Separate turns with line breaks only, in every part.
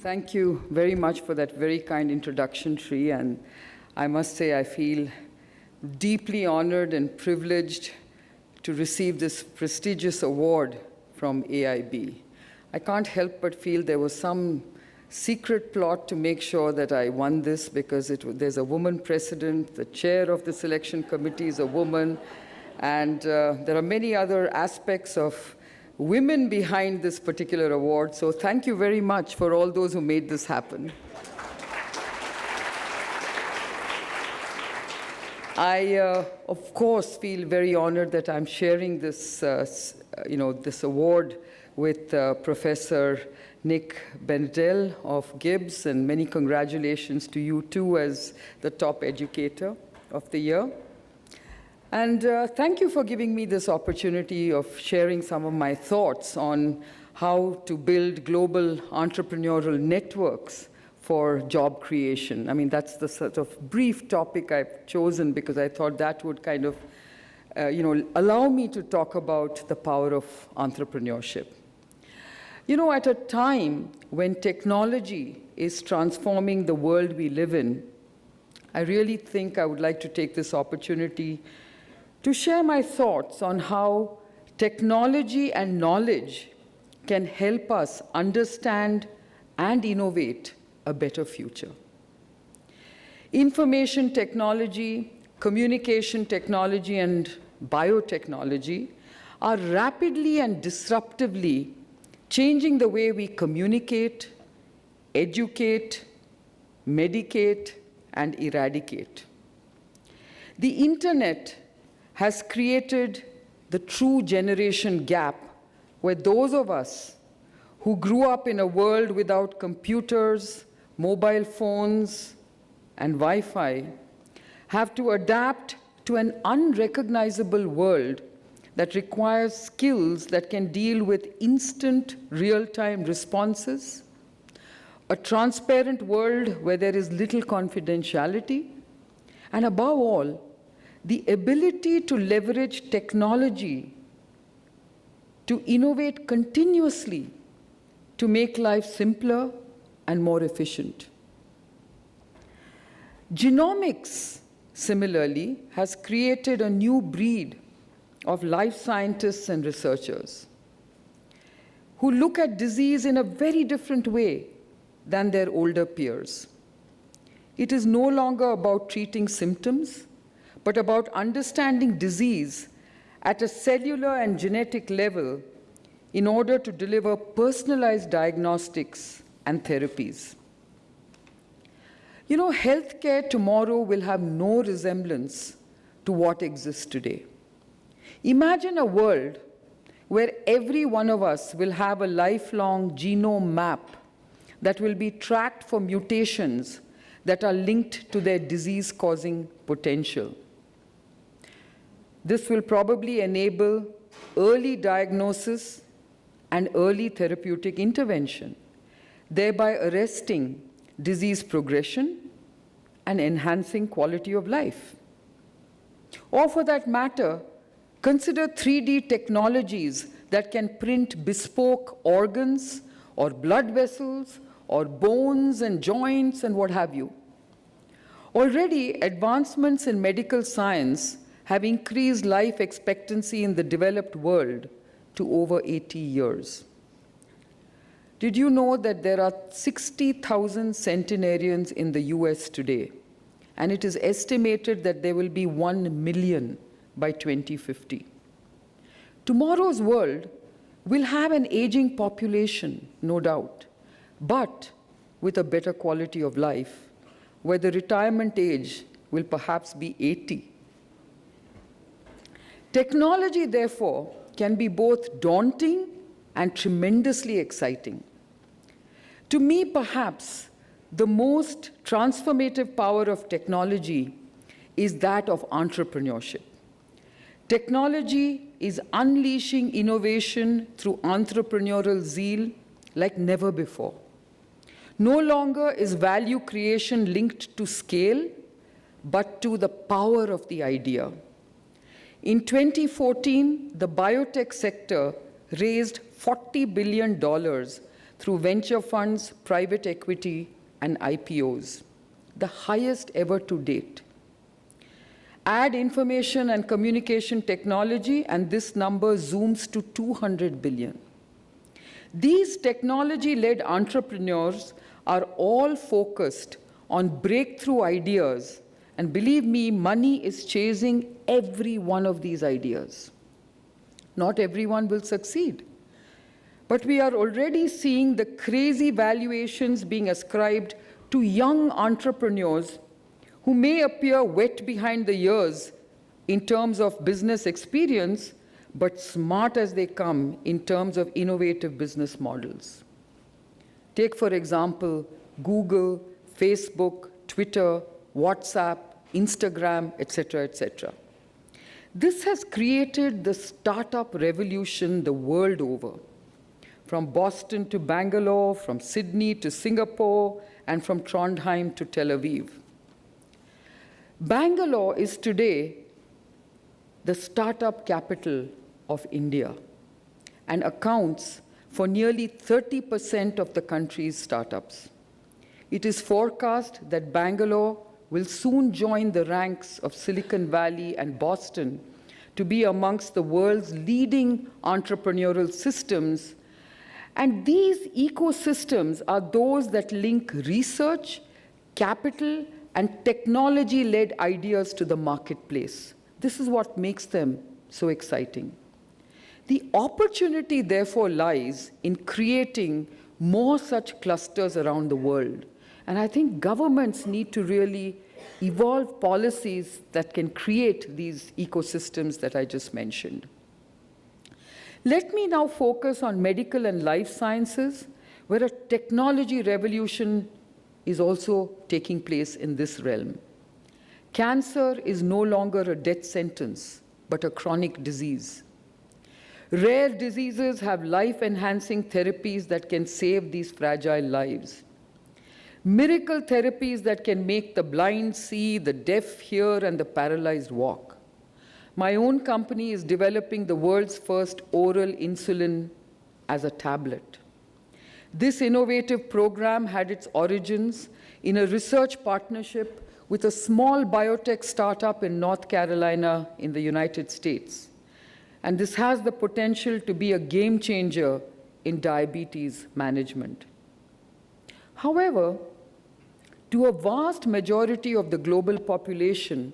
Thank you very much for that very kind introduction, Sri. And I must say, I feel deeply honored and privileged to receive this prestigious award from AIB. I can't help but feel there was some secret plot to make sure that I won this, because there's a woman president, the chair of the selection committee is a woman, and there are many other aspects of women behind this particular award. So thank you very much for all those who made this happen. I, of course, feel very honored that I'm sharing this, this award with Professor Nick Benedell of Gibbs, and many congratulations to you too as the top educator of the year. And thank you for giving me this opportunity of sharing some of my thoughts on how to build global entrepreneurial networks for job creation. I mean, that's the sort of brief topic I've chosen because I thought that would kind of, allow me to talk about the power of entrepreneurship. You know, at a time when technology is transforming the world we live in, I really think I would like to take this opportunity to share my thoughts on how technology and knowledge can help us understand and innovate a better future. Information technology, communication technology, and biotechnology are rapidly and disruptively changing the way we communicate, educate, medicate, and eradicate. The internet has created the true generation gap where those of us who grew up in a world without computers, mobile phones, and Wi-Fi have to adapt to an unrecognizable world that requires skills that can deal with instant, real-time responses, a transparent world where there is little confidentiality, and above all, the ability to leverage technology to innovate continuously to make life simpler and more efficient. Genomics, similarly, has created a new breed of life scientists and researchers who look at disease in a very different way than their older peers. It is no longer about treating symptoms, but about understanding disease at a cellular and genetic level in order to deliver personalized diagnostics and therapies. You know, healthcare tomorrow will have no resemblance to what exists today. Imagine a world where every one of us will have a lifelong genome map that will be tracked for mutations that are linked to their disease-causing potential. This will probably enable early diagnosis and early therapeutic intervention, thereby arresting disease progression and enhancing quality of life. Or for that matter, consider 3D technologies that can print bespoke organs or blood vessels or bones and joints and what have you. Already, advancements in medical science have increased life expectancy in the developed world to over 80 years. Did you know that there are 60,000 centenarians in the US today? And it is estimated that there will be 1 million by 2050. Tomorrow's world will have an aging population, no doubt, but with a better quality of life, where the retirement age will perhaps be 80. Technology, therefore, can be both daunting and tremendously exciting. To me, perhaps, the most transformative power of technology is that of entrepreneurship. Technology is unleashing innovation through entrepreneurial zeal like never before. No longer is value creation linked to scale, but to the power of the idea. In 2014, the biotech sector raised $40 billion through venture funds, private equity, and IPOs, the highest ever to date. Add information and communication technology, and this number zooms to 200 billion. These technology-led entrepreneurs are all focused on breakthrough ideas, and believe me, money is chasing every one of these ideas. Not everyone will succeed, but we are already seeing the crazy valuations being ascribed to young entrepreneurs who may appear wet behind the ears in terms of business experience, but smart as they come in terms of innovative business models. Take, for example, Google, Facebook, Twitter, WhatsApp, Instagram, etc., etc. This has created the startup revolution the world over, from Boston to Bangalore, from Sydney to Singapore, and from Trondheim to Tel Aviv. Bangalore is today the startup capital of India and accounts for nearly 30% of the country's startups. It is forecast that Bangalore will soon join the ranks of Silicon Valley and Boston to be amongst the world's leading entrepreneurial systems. And these ecosystems are those that link research, capital, and technology-led ideas to the marketplace. This is what makes them so exciting. The opportunity, therefore, lies in creating more such clusters around the world. And I think governments need to really evolve policies that can create these ecosystems that I just mentioned. Let me now focus on medical and life sciences, where a technology revolution is also taking place in this realm. Cancer is no longer a death sentence, but a chronic disease. Rare diseases have life-enhancing therapies that can save these fragile lives. Miracle therapies that can make the blind see, the deaf hear, and the paralyzed walk. My own company is developing the world's first oral insulin as a tablet. This innovative program had its origins in a research partnership with a small biotech startup in North Carolina in the United States. And this has the potential to be a game changer in diabetes management. However, to a vast majority of the global population,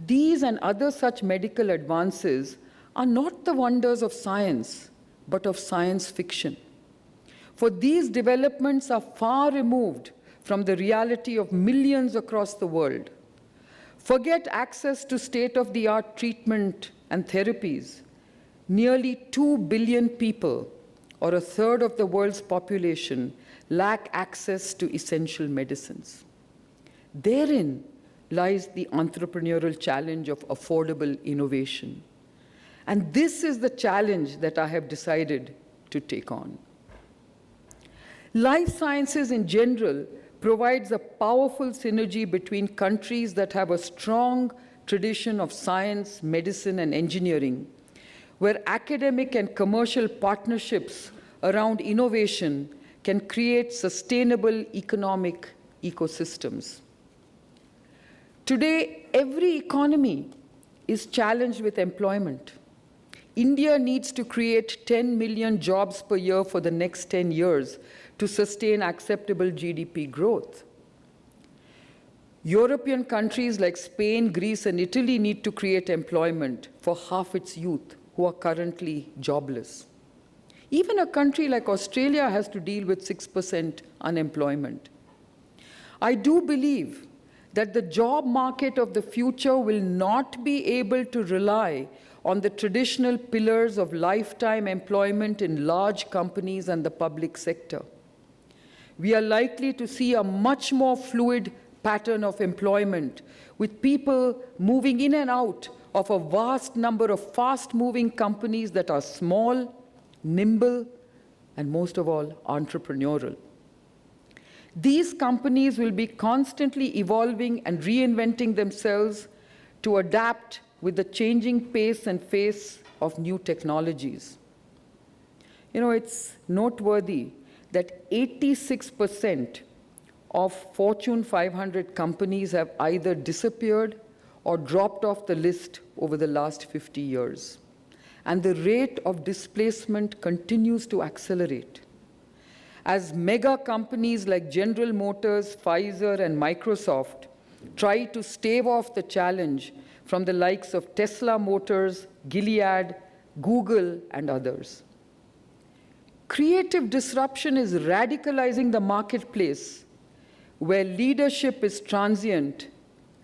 these and other such medical advances are not the wonders of science, but of science fiction. For these developments are far removed from the reality of millions across the world. Forget access to state-of-the-art treatment and therapies. Nearly 2 billion people, or a third of the world's population, lack access to essential medicines. Therein lies the entrepreneurial challenge of affordable innovation. And this is the challenge that I have decided to take on. Life sciences in general provides a powerful synergy between countries that have a strong tradition of science, medicine, and engineering, where academic and commercial partnerships around innovation can create sustainable economic ecosystems. Today, every economy is challenged with employment. India needs to create 10 million jobs per year for the next 10 years to sustain acceptable GDP growth. European countries like Spain, Greece, and Italy need to create employment for half its youth who are currently jobless. Even a country like Australia has to deal with 6% unemployment. I do believe that the job market of the future will not be able to rely on the traditional pillars of lifetime employment in large companies and the public sector. We are likely to see a much more fluid pattern of employment, with people moving in and out of a vast number of fast-moving companies that are small, nimble, and most of all, entrepreneurial. These companies will be constantly evolving and reinventing themselves to adapt with the changing pace and face of new technologies. You know, it's noteworthy that 86% of Fortune 500 companies have either disappeared or dropped off the list over the last 50 years. And the rate of displacement continues to accelerate. As mega companies like General Motors, Pfizer, and Microsoft try to stave off the challenge from the likes of Tesla Motors, Gilead, Google, and others. Creative disruption is radicalizing the marketplace, where leadership is transient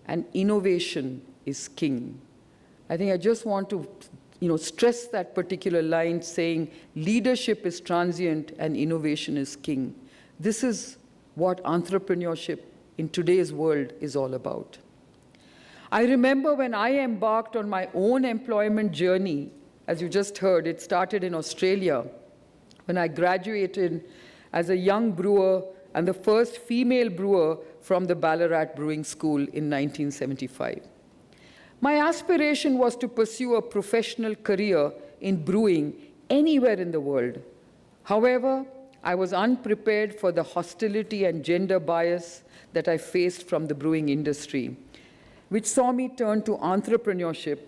and innovation is king. I think I just want to stress that particular line, saying leadership is transient and innovation is king. This is what entrepreneurship in today's world is all about. I remember when I embarked on my own employment journey, as you just heard, it started in Australia, when I graduated as a young brewer and the first female brewer from the Ballarat Brewing School in 1975. My aspiration was to pursue a professional career in brewing anywhere in the world. However, I was unprepared for the hostility and gender bias that I faced from the brewing industry, which saw me turn to entrepreneurship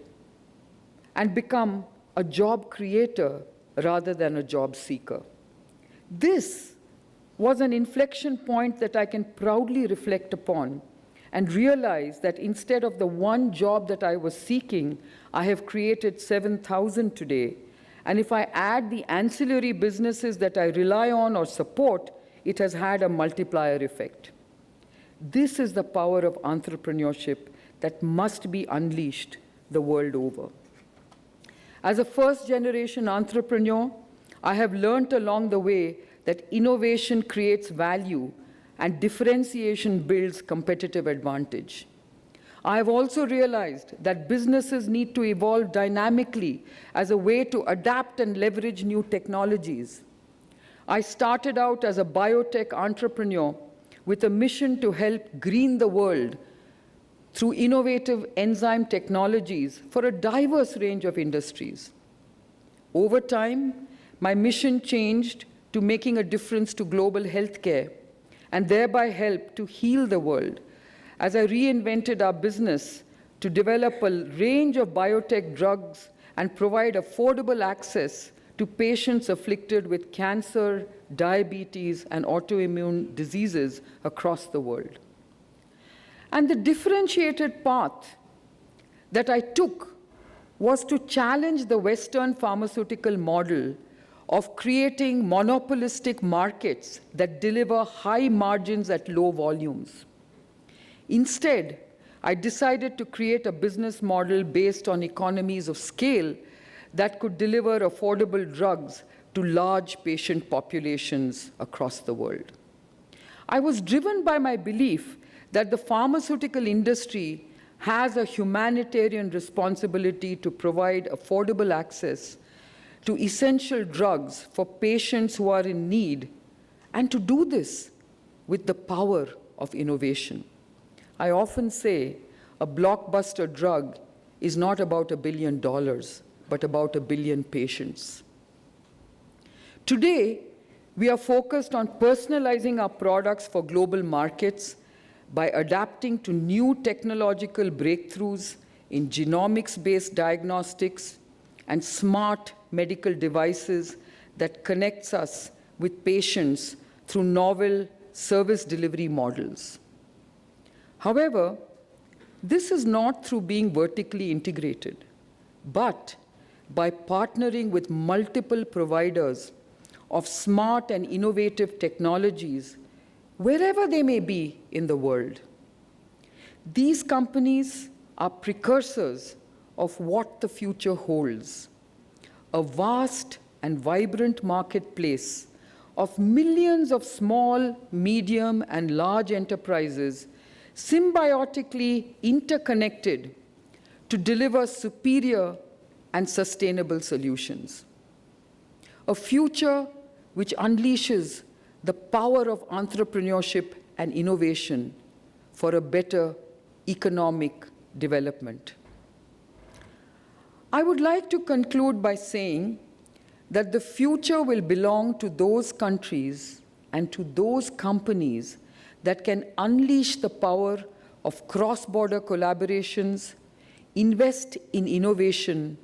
and become a job creator rather than a job seeker. This was an inflection point that I can proudly reflect upon and realize that instead of the one job that I was seeking, I have created 7,000 today. And if I add the ancillary businesses that I rely on or support, it has had a multiplier effect. This is the power of entrepreneurship that must be unleashed the world over. As a first-generation entrepreneur, I have learned along the way that innovation creates value and differentiation builds competitive advantage. I have also realized that businesses need to evolve dynamically as a way to adapt and leverage new technologies. I started out as a biotech entrepreneur with a mission to help green the world through innovative enzyme technologies for a diverse range of industries. Over time, my mission changed to making a difference to global healthcare and thereby help to heal the world, as I reinvented our business to develop a range of biotech drugs and provide affordable access to patients afflicted with cancer, diabetes, and autoimmune diseases across the world. And the differentiated path that I took was to challenge the Western pharmaceutical model of creating monopolistic markets that deliver high margins at low volumes. Instead, I decided to create a business model based on economies of scale that could deliver affordable drugs to large patient populations across the world. I was driven by my belief that the pharmaceutical industry has a humanitarian responsibility to provide affordable access to essential drugs for patients who are in need, and to do this with the power of innovation. I often say a blockbuster drug is not about $1 billion, but about 1 billion patients. Today, we are focused on personalizing our products for global markets by adapting to new technological breakthroughs in genomics-based diagnostics and smart medical devices that connects us with patients through novel service delivery models. However, this is not through being vertically integrated, but by partnering with multiple providers of smart and innovative technologies wherever they may be in the world. These companies are precursors of what the future holds: a vast and vibrant marketplace of millions of small, medium, and large enterprises symbiotically interconnected to deliver superior and sustainable solutions. A future which unleashes the power of entrepreneurship and innovation for a better economic development. I would like to conclude by saying that the future will belong to those countries and to those companies that can unleash the power of cross-border collaborations, invest in innovation,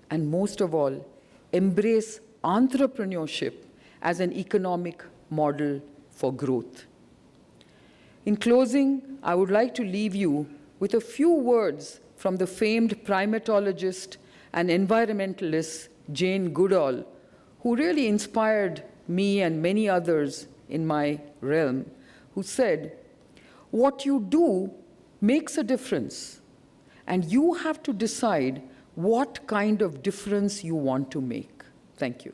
and most of all, embrace entrepreneurship as an economic model for growth. In closing, I would like to leave you with a few words from the famed primatologist and environmentalist Jane Goodall, who really inspired me and many others in my realm, who said, "What you do makes a difference, and you have to decide what kind of difference you want to make." Thank you.